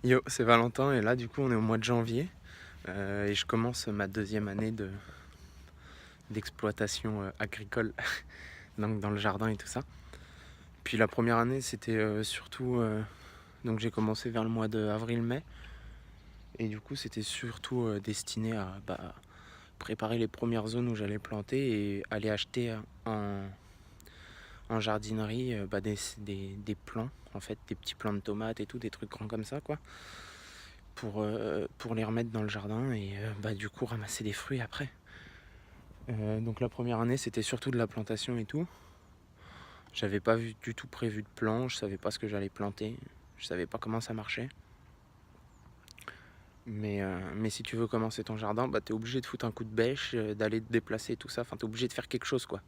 Yo, c'est Valentin et là du coup on est au mois de janvier et je commence ma deuxième année d'exploitation agricole donc dans le jardin et tout ça. Puis la première année c'était surtout donc j'ai commencé vers le mois de avril-mai et du coup c'était surtout destiné à préparer les premières zones où j'allais planter et aller acheter en jardinerie des plants en fait, des petits plants de tomates et tout, des trucs grands comme ça quoi. Pour les remettre dans le jardin et du coup ramasser des fruits après. Donc la première année c'était surtout de la plantation et tout. J'avais pas du tout prévu de plan, je savais pas ce que j'allais planter, je savais pas comment ça marchait. Mais si tu veux commencer ton jardin, t'es obligé de foutre un coup de bêche, d'aller te déplacer tout ça, enfin t'es obligé de faire quelque chose quoi.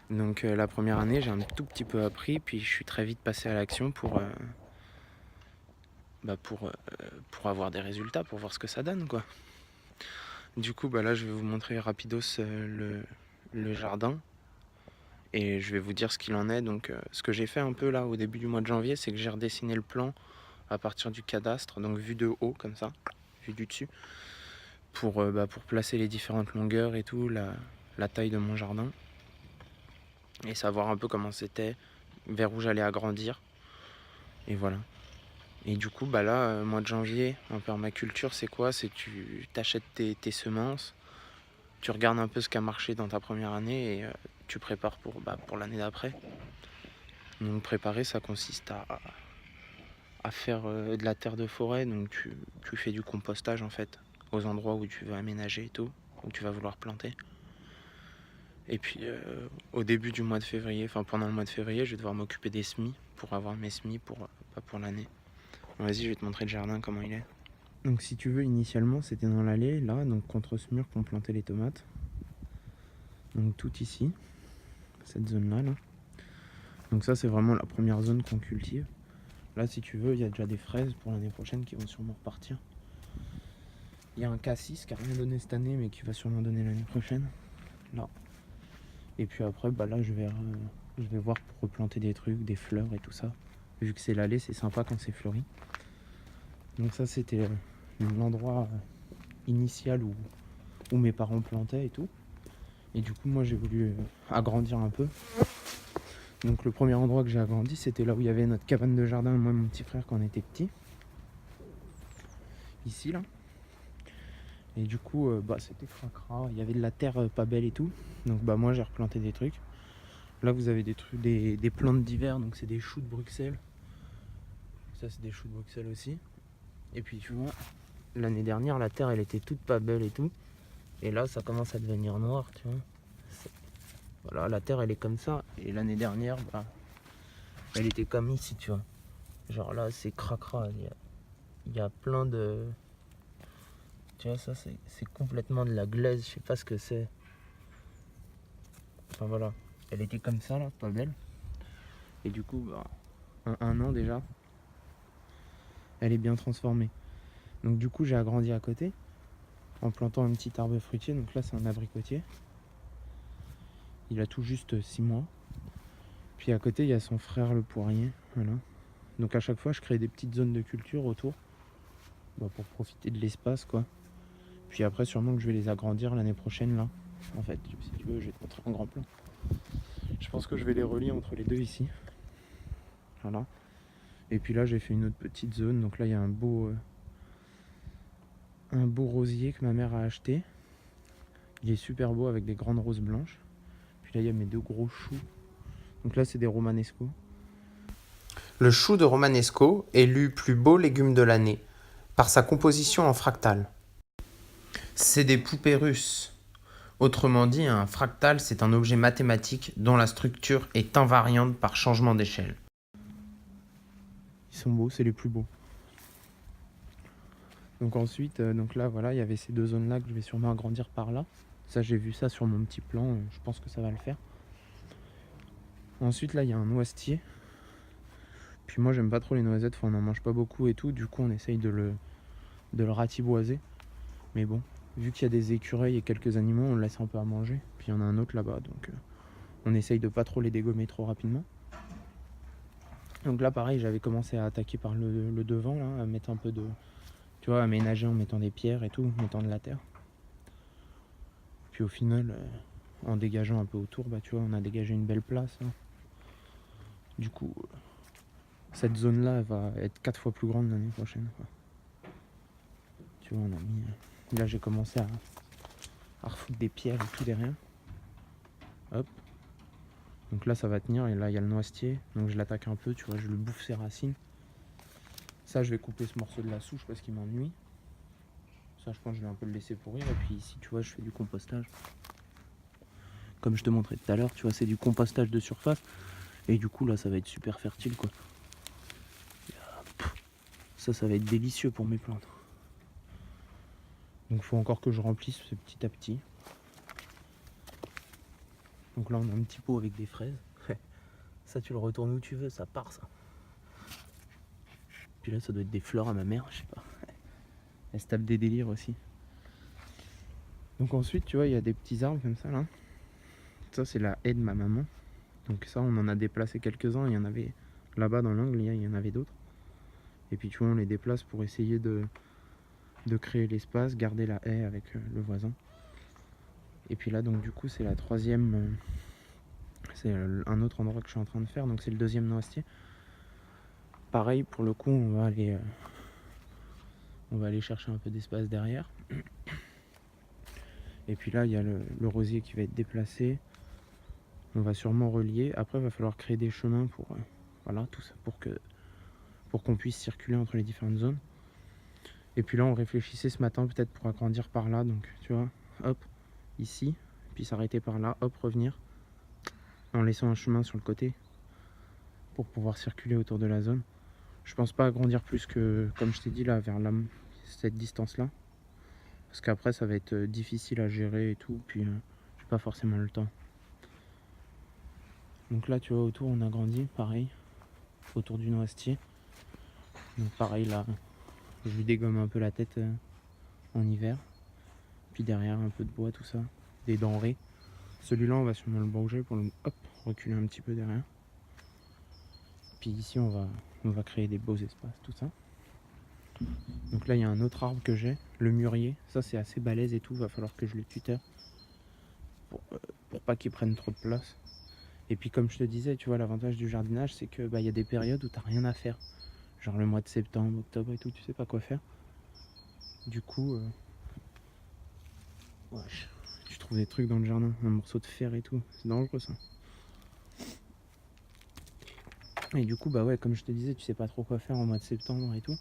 Donc la première année j'ai un tout petit peu appris, puis je suis très vite passé à l'action bah, pour, euh, pour avoir des résultats, pour voir ce que ça donne quoi. Du coup, là, je vais vous montrer rapidos le jardin et je vais vous dire ce qu'il en est. Donc, ce que j'ai fait un peu là au début du mois de janvier, c'est que j'ai redessiné le plan à partir du cadastre, donc vu de haut comme ça, vu du dessus, pour placer les différentes longueurs et tout, la taille de mon jardin et savoir un peu comment c'était, vers où j'allais agrandir. Et voilà. Et du coup, là, mois de janvier, en permaculture, c'est quoi? C'est tu t'achètes tes semences. Tu regardes un peu ce qui a marché dans ta première année et tu prépares pour l'année d'après. Donc préparer, ça consiste à faire de la terre de forêt. Donc tu fais du compostage en fait aux endroits où tu veux aménager et tout, où tu vas vouloir planter. Et puis au début du mois de février, enfin pendant le mois de février, je vais devoir m'occuper des semis pour avoir mes semis pour l'année. Bon, vas-y, je vais te montrer le jardin, comment il est. Donc si tu veux, initialement c'était dans l'allée, là, donc contre ce mur qu'on plantait les tomates. Donc tout ici, cette zone-là, là. Donc ça c'est vraiment la première zone qu'on cultive. Là si tu veux, il y a déjà des fraises pour l'année prochaine qui vont sûrement repartir. Il y a un cassis qui n'a rien donné cette année mais qui va sûrement donner l'année prochaine. Là. Et puis après là je vais voir pour replanter des trucs, des fleurs et tout ça. Vu que c'est l'allée, c'est sympa quand c'est fleuri. Donc ça c'était l'endroit initial où mes parents plantaient et tout. Et du coup moi j'ai voulu agrandir un peu. Donc le premier endroit que j'ai agrandi, c'était là où il y avait notre cabane de jardin, moi et mon petit frère quand on était petit. Ici là. Et du coup c'était cracra, il y avait de la terre pas belle et tout. Donc moi j'ai replanté des trucs. Là vous avez des plantes d'hiver, donc c'est des choux de Bruxelles. Ça c'est des choux de Bruxelles aussi. Et puis tu vois, l'année dernière la terre elle était toute pas belle et tout. Et là ça commence à devenir noir, tu vois. Voilà, la terre elle est comme ça. Et l'année dernière, elle était comme ici, tu vois. Genre là c'est cracra, il y a plein de... Tu vois, ça c'est complètement de la glaise, je sais pas ce que c'est. Enfin voilà, elle était comme ça là, pas belle. Et du coup, en un an déjà, elle est bien transformée. Donc du coup, j'ai agrandi à côté en plantant un petit arbre fruitier. Donc là, c'est un abricotier. Il a tout juste 6 mois. Puis à côté, il y a son frère le poirier. Voilà. Donc à chaque fois, je crée des petites zones de culture autour pour profiter de l'espace quoi. Puis après, sûrement que je vais les agrandir l'année prochaine là. En fait, si tu veux, je vais te montrer un grand plan. Je pense que je vais les relier entre les deux ici. Voilà. Et puis là, j'ai fait une autre petite zone. Donc là, il y a un beau rosier que ma mère a acheté. Il est super beau avec des grandes roses blanches. Puis là, il y a mes deux gros choux. Donc là, c'est des romanesco. Le chou de Romanesco, élu plus beau légume de l'année, par sa composition en fractal. C'est des poupées russes. Autrement dit, un fractal, c'est un objet mathématique dont la structure est invariante par changement d'échelle. Ils sont beaux, c'est les plus beaux. Donc ensuite, donc là, voilà, il y avait ces deux zones-là que je vais sûrement agrandir par là. Ça, j'ai vu ça sur mon petit plan. Je pense que ça va le faire. Ensuite, là, il y a un noisetier. Puis moi, j'aime pas trop les noisettes. Enfin, on n'en mange pas beaucoup et tout. Du coup, on essaye de le ratiboiser. Mais bon, vu qu'il y a des écureuils et quelques animaux, on le laisse un peu à manger. Puis il y en a un autre là-bas. Donc on essaye de pas trop les dégommer trop rapidement. Donc là pareil, j'avais commencé à attaquer par le devant là, à mettre un peu de, tu vois, à ménager en mettant des pierres et tout, en mettant de la terre. Puis au final, en dégageant un peu autour, bah tu vois, on a dégagé une belle place là. Du coup, cette zone là elle va être 4 fois plus grande l'année prochaine, quoi. Tu vois, on a mis, là j'ai commencé à refoutre des pierres et tout derrière. Hop. Donc là ça va tenir, et là il y a le noisetier, donc je l'attaque un peu, tu vois, je lui bouffe ses racines. Ça je vais couper ce morceau de la souche parce qu'il m'ennuie. Ça je pense que je vais un peu le laisser pourrir, et puis ici tu vois je fais du compostage. Comme je te montrais tout à l'heure, tu vois, c'est du compostage de surface, et du coup là ça va être super fertile, quoi. Ça va être délicieux pour mes plantes. Donc il faut encore que je remplisse petit à petit. Donc là on a un petit pot avec des fraises. Ça tu le retournes où tu veux, ça part ça. Puis là ça doit être des fleurs à ma mère, je sais pas. Elle se tape des délires aussi. Donc ensuite tu vois il y a des petits arbres comme ça là. Ça c'est la haie de ma maman. Donc ça on en a déplacé quelques-uns, il y en avait là-bas dans l'angle, il y en avait d'autres. Et puis tu vois on les déplace pour essayer de créer l'espace, garder la haie avec le voisin. Et puis là donc du coup c'est la troisième, c'est un autre endroit que je suis en train de faire, donc c'est le deuxième noisetier. Pareil pour le coup on va aller chercher un peu d'espace derrière. Et puis là il y a le rosier qui va être déplacé. On va sûrement relier. Après il va falloir créer des chemins pour voilà tout ça pour qu'on puisse circuler entre les différentes zones. Et puis là on réfléchissait ce matin peut-être pour agrandir par là, donc tu vois, hop, ici, puis s'arrêter par là, hop, revenir, en laissant un chemin sur le côté pour pouvoir circuler autour de la zone. Je pense pas agrandir plus que, comme je t'ai dit là, vers cette distance là, parce qu'après ça va être difficile à gérer et tout, puis j'ai pas forcément le temps. Donc là tu vois autour on a grandi, pareil, autour du noisetier. Donc pareil là, je lui dégomme un peu la tête en hiver. Puis derrière un peu de bois, tout ça, des denrées. Celui-là on va sûrement le bouger pour le reculer un petit peu derrière. Puis ici on va créer des beaux espaces, tout ça. Donc là il y a un autre arbre que j'ai, le mûrier. Ça c'est assez balèze et tout, va falloir que je le tuteur pour pas qu'il prenne trop de place. Et puis comme je te disais, tu vois, l'avantage du jardinage c'est que y a des périodes où t'as rien à faire. Genre le mois de septembre, octobre et tout, tu sais pas quoi faire. Du coup, wesh, tu trouves des trucs dans le jardin, un morceau de fer et tout, c'est dangereux ça. Et du coup, ouais, comme je te disais, tu sais pas trop quoi faire en mois de septembre et tout.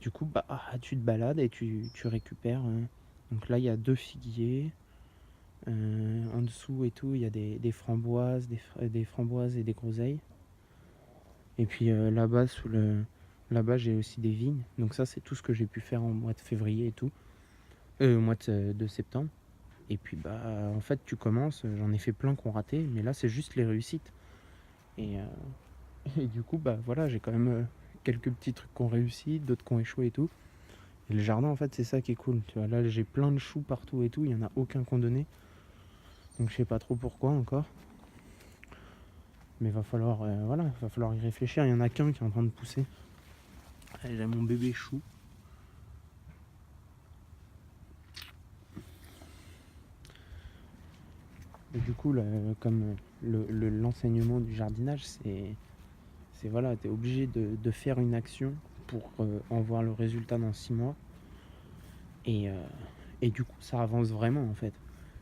Du coup, tu te balades et tu récupères. Donc là, il y a 2 figuiers. En dessous et tout, il y a des framboises, des framboises et des groseilles. Et puis là-bas, là-bas, j'ai aussi des vignes. Donc ça, c'est tout ce que j'ai pu faire en mois de février et tout. Au mois de septembre. Et puis en fait, tu commences. J'en ai fait plein qui ont raté, mais là, c'est juste les réussites. Et du coup, voilà, j'ai quand même quelques petits trucs qui ont réussi, d'autres qui ont échoué et tout. Et le jardin, en fait, c'est ça qui est cool. Tu vois, là, j'ai plein de choux partout et tout, il n'y en a aucun qu'on donnait. Donc, je sais pas trop pourquoi encore. Mais va falloir, va falloir y réfléchir. Il y en a qu'un qui est en train de pousser. Allez, j'ai mon bébé chou. Et du coup, là, comme l'enseignement du jardinage, c'est voilà, tu es obligé de faire une action pour en voir le résultat dans 6 mois. Et du coup, ça avance vraiment en fait.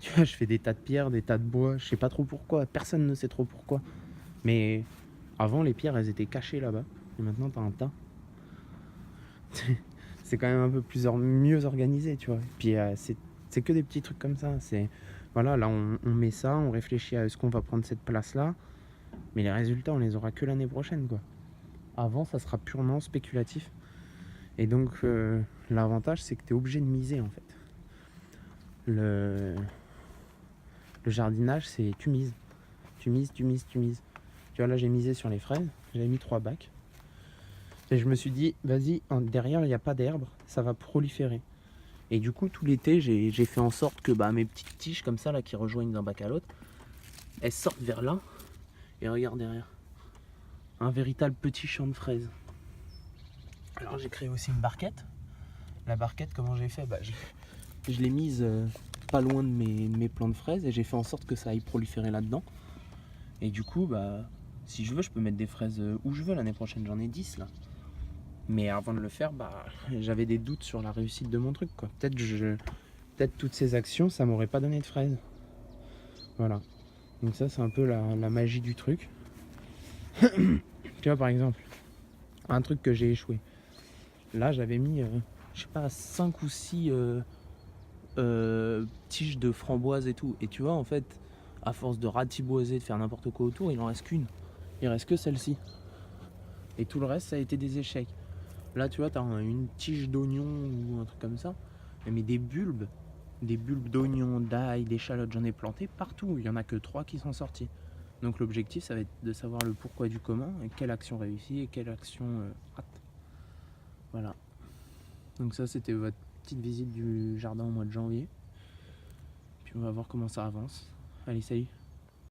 Tu vois, je fais des tas de pierres, des tas de bois, je sais pas trop pourquoi, personne ne sait trop pourquoi. Mais avant, les pierres, elles étaient cachées là-bas. Et maintenant, t'as un tas. C'est quand même un peu mieux organisé, tu vois. Et puis, c'est que des petits trucs comme ça. Voilà, là, on met ça, on réfléchit à ce qu'on va prendre cette place-là. Mais les résultats, on les aura que l'année prochaine, quoi. Avant, ça sera purement spéculatif. Et donc, l'avantage, c'est que tu es obligé de miser, en fait. Le jardinage, c'est tu mises. Tu mises. Tu vois, là, j'ai misé sur les fraises. J'ai mis 3 bacs. Et je me suis dit, vas-y, derrière, il n'y a pas d'herbe, ça va proliférer. Et du coup, tout l'été, j'ai fait en sorte que mes petites tiges, comme ça, là, qui rejoignent d'un bac à l'autre, elles sortent vers là. Et regarde derrière. un véritable petit champ de fraises. Alors j'ai créé aussi une barquette. La barquette, comment j'ai fait, je l'ai mise pas loin de mes plants de fraises et j'ai fait en sorte que ça aille proliférer là-dedans. Et du coup, si je veux, je peux mettre des fraises où je veux l'année prochaine. J'en ai 10 là. Mais avant de le faire, j'avais des doutes sur la réussite de mon truc, quoi. Peut-être toutes ces actions, ça m'aurait pas donné de fraises. Voilà. Donc ça, c'est un peu la magie du truc. Tu vois, par exemple, un truc que j'ai échoué. Là, j'avais mis, je sais pas, 5 ou 6 tiges de framboises et tout. Et tu vois, en fait, à force de ratiboiser, de faire n'importe quoi autour, il en reste qu'une. Il reste que celle-ci. Et tout le reste, ça a été des échecs. Là, tu vois, t'as une tige d'oignon ou un truc comme ça. Mais des bulbes d'oignons, d'ail, d'échalotes, j'en ai planté partout. Il n'y en a que 3 qui sont sortis. Donc l'objectif, ça va être de savoir le pourquoi du comment, et quelle action réussit et quelle action rate. Voilà. Donc ça, c'était votre petite visite du jardin au mois de janvier. Puis on va voir comment ça avance. Allez, salut!